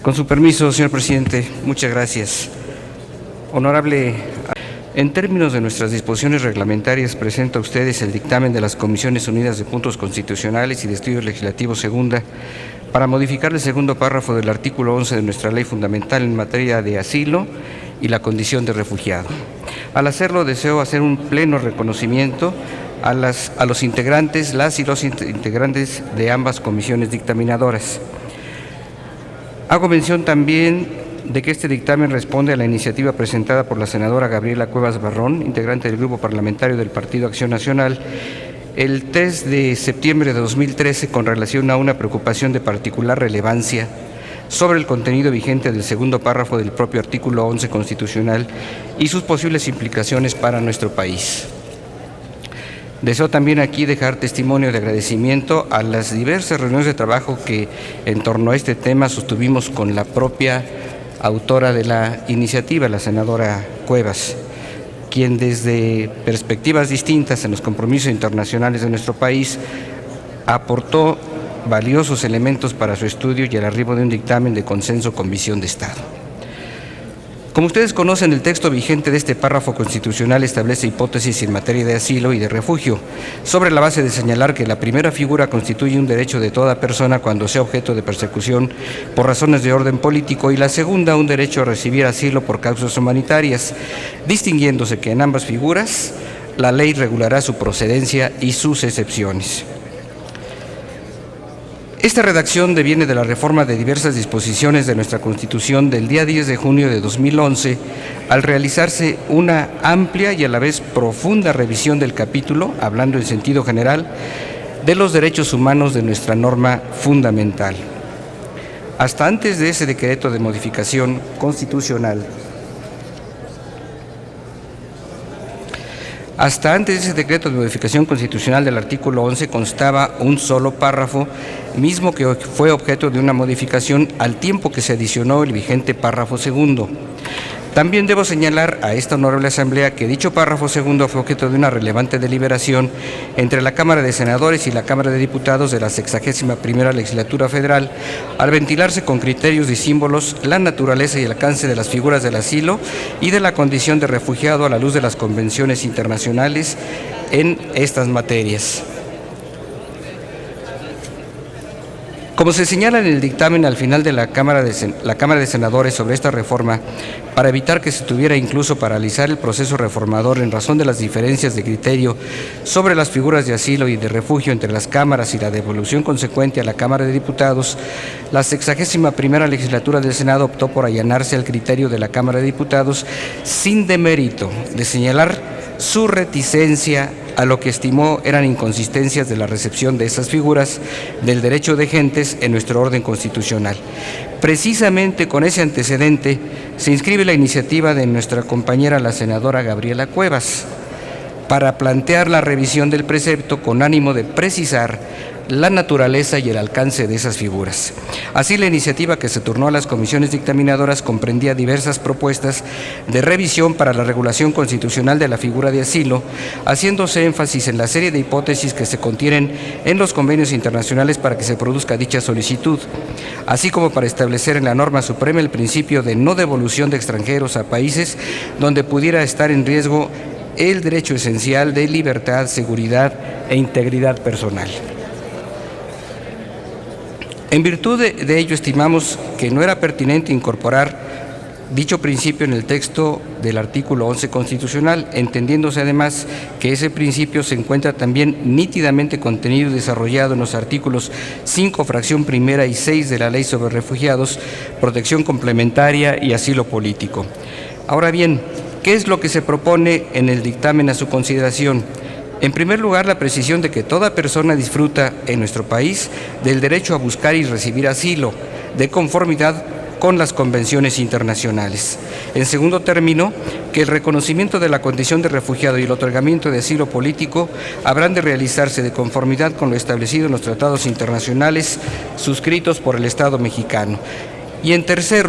Con su permiso, señor presidente, muchas gracias. Honorable, en términos de nuestras disposiciones reglamentarias, presento a ustedes el dictamen de las Comisiones Unidas de Puntos Constitucionales y de Estudios Legislativos Segunda para modificar el segundo párrafo del artículo 11 de nuestra ley fundamental en materia de asilo y la condición de refugiado. Al hacerlo, deseo hacer un pleno reconocimiento a los integrantes, las y los integrantes de ambas comisiones dictaminadoras. Hago mención también de que este dictamen responde a la iniciativa presentada por la senadora Gabriela Cuevas Barrón, integrante del Grupo Parlamentario del Partido Acción Nacional, el 3 de septiembre de 2013 con relación a una preocupación de particular relevancia sobre el contenido vigente del segundo párrafo del propio artículo 11 constitucional y sus posibles implicaciones para nuestro país. Deseo también aquí dejar testimonio de agradecimiento a las diversas reuniones de trabajo que en torno a este tema sostuvimos con la propia autora de la iniciativa, la senadora Cuevas, quien desde perspectivas distintas en los compromisos internacionales de nuestro país aportó valiosos elementos para su estudio y el arribo de un dictamen de consenso con visión de Estado. Como ustedes conocen, el texto vigente de este párrafo constitucional establece hipótesis en materia de asilo y de refugio, sobre la base de señalar que la primera figura constituye un derecho de toda persona cuando sea objeto de persecución por razones de orden político y la segunda un derecho a recibir asilo por causas humanitarias, distinguiéndose que en ambas figuras la ley regulará su procedencia y sus excepciones. Esta redacción deviene de la reforma de diversas disposiciones de nuestra Constitución del día 10 de junio de 2011, al realizarse una amplia y a la vez profunda revisión del capítulo, hablando en sentido general, de los derechos humanos de nuestra norma fundamental. Hasta antes de ese decreto de modificación constitucional, del artículo 11 constaba un solo párrafo, mismo que fue objeto de una modificación al tiempo que se adicionó el vigente párrafo segundo. También debo señalar a esta honorable Asamblea que dicho párrafo segundo fue objeto de una relevante deliberación entre la Cámara de Senadores y la Cámara de Diputados de la 61ª Legislatura Federal, al ventilarse con criterios y símbolos la naturaleza y el alcance de las figuras del asilo y de la condición de refugiado a la luz de las convenciones internacionales en estas materias. Como se señala en el dictamen al final de la Cámara de Senadores sobre esta reforma, para evitar que se tuviera incluso paralizar el proceso reformador en razón de las diferencias de criterio sobre las figuras de asilo y de refugio entre las cámaras y la devolución consecuente a la Cámara de Diputados, la 61ª Legislatura del Senado optó por allanarse al criterio de la Cámara de Diputados sin demérito de señalar su reticencia a lo que estimó eran inconsistencias de la recepción de esas figuras del derecho de gentes en nuestro orden constitucional. Precisamente con ese antecedente se inscribe la iniciativa de nuestra compañera la senadora Gabriela Cuevas para plantear la revisión del precepto con ánimo de precisar la naturaleza y el alcance de esas figuras. Así, la iniciativa que se turnó a las comisiones dictaminadoras comprendía diversas propuestas de revisión para la regulación constitucional de la figura de asilo, haciéndose énfasis en la serie de hipótesis que se contienen en los convenios internacionales para que se produzca dicha solicitud, así como para establecer en la norma suprema el principio de no devolución de extranjeros a países donde pudiera estar en riesgo el derecho esencial de libertad, seguridad e integridad personal. En virtud de ello, estimamos que no era pertinente incorporar dicho principio en el texto del artículo 11 constitucional, entendiéndose además que ese principio se encuentra también nítidamente contenido y desarrollado en los artículos 5, fracción primera y 6 de la Ley sobre Refugiados, Protección Complementaria y Asilo Político. Ahora bien, ¿qué es lo que se propone en el dictamen a su consideración? En primer lugar, la precisión de que toda persona disfruta en nuestro país del derecho a buscar y recibir asilo, de conformidad con las convenciones internacionales. En segundo término, que el reconocimiento de la condición de refugiado y el otorgamiento de asilo político habrán de realizarse de conformidad con lo establecido en los tratados internacionales suscritos por el Estado mexicano. Y en tercer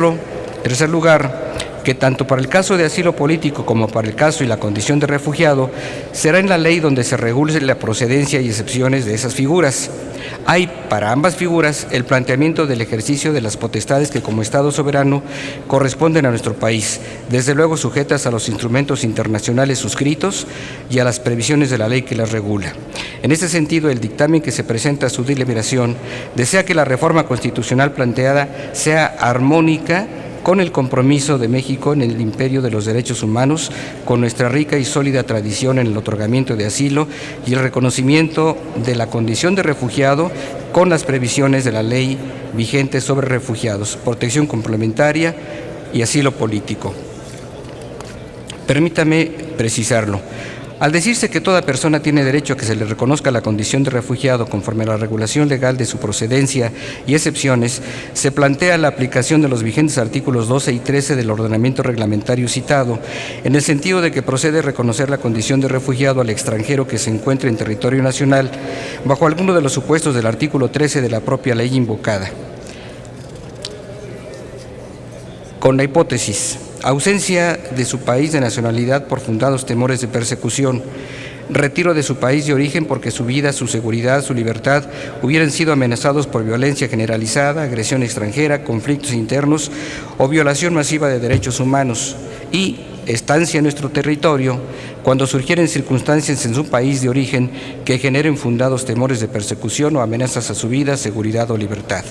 lugar, que tanto para el caso de asilo político como para el caso y la condición de refugiado, será en la ley donde se regule la procedencia y excepciones de esas figuras. Hay para ambas figuras el planteamiento del ejercicio de las potestades que como Estado soberano corresponden a nuestro país, desde luego sujetas a los instrumentos internacionales suscritos y a las previsiones de la ley que las regula. En ese sentido, el dictamen que se presenta a su deliberación desea que la reforma constitucional planteada sea armónica con el compromiso de México en el imperio de los derechos humanos, con nuestra rica y sólida tradición en el otorgamiento de asilo y el reconocimiento de la condición de refugiado con las previsiones de la ley vigente sobre refugiados, protección complementaria y asilo político. Permítame precisarlo. Al decirse que toda persona tiene derecho a que se le reconozca la condición de refugiado conforme a la regulación legal de su procedencia y excepciones, se plantea la aplicación de los vigentes artículos 12 y 13 del ordenamiento reglamentario citado, en el sentido de que procede reconocer la condición de refugiado al extranjero que se encuentre en territorio nacional, bajo alguno de los supuestos del artículo 13 de la propia ley invocada. Con la hipótesis: ausencia de su país de nacionalidad por fundados temores de persecución, retiro de su país de origen porque su vida, su seguridad, su libertad hubieran sido amenazados por violencia generalizada, agresión extranjera, conflictos internos o violación masiva de derechos humanos, y estancia en nuestro territorio cuando surgieren circunstancias en su país de origen que generen fundados temores de persecución o amenazas a su vida, seguridad o libertad.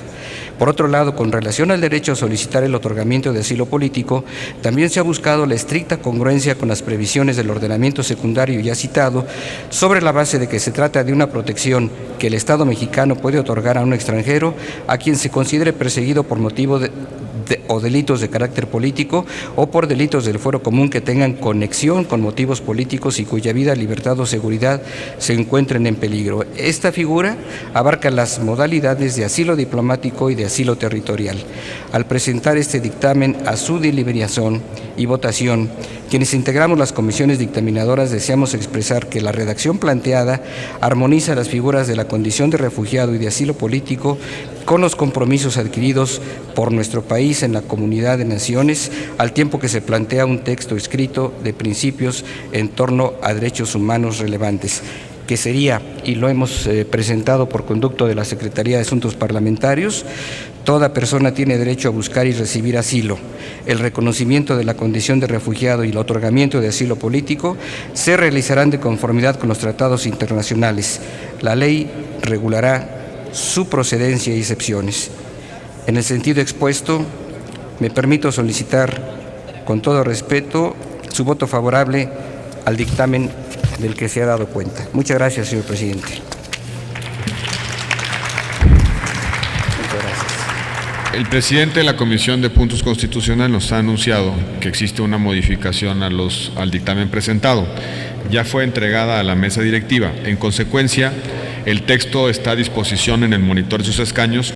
Por otro lado, con relación al derecho a solicitar el otorgamiento de asilo político, también se ha buscado la estricta congruencia con las previsiones del ordenamiento secundario ya citado, sobre la base de que se trata de una protección que el Estado mexicano puede otorgar a un extranjero a quien se considere perseguido por motivo o delitos de carácter político o por delitos del fuero común que tengan conexión con motivos políticos y cuya vida, libertad o seguridad se encuentren en peligro. Esta figura abarca las modalidades de asilo diplomático y de asilo territorial. Al presentar este dictamen a su deliberación y votación, quienes integramos las comisiones dictaminadoras deseamos expresar que la redacción planteada armoniza las figuras de la condición de refugiado y de asilo político con los compromisos adquiridos por nuestro país en la comunidad de naciones, al tiempo que se plantea un texto escrito de principios en torno a derechos humanos relevantes, que sería, y lo hemos presentado por conducto de la Secretaría de Asuntos Parlamentarios: toda persona tiene derecho a buscar y recibir asilo. El reconocimiento de la condición de refugiado y el otorgamiento de asilo político se realizarán de conformidad con los tratados internacionales. La ley regulará su procedencia y excepciones. En el sentido expuesto, me permito solicitar, con todo respeto, su voto favorable al dictamen del que se ha dado cuenta. Muchas gracias, señor presidente. El presidente de la Comisión de Puntos Constitucionales nos ha anunciado que existe una modificación al dictamen presentado. Ya fue entregada a la mesa directiva. En consecuencia, el texto está a disposición en el monitor de sus escaños.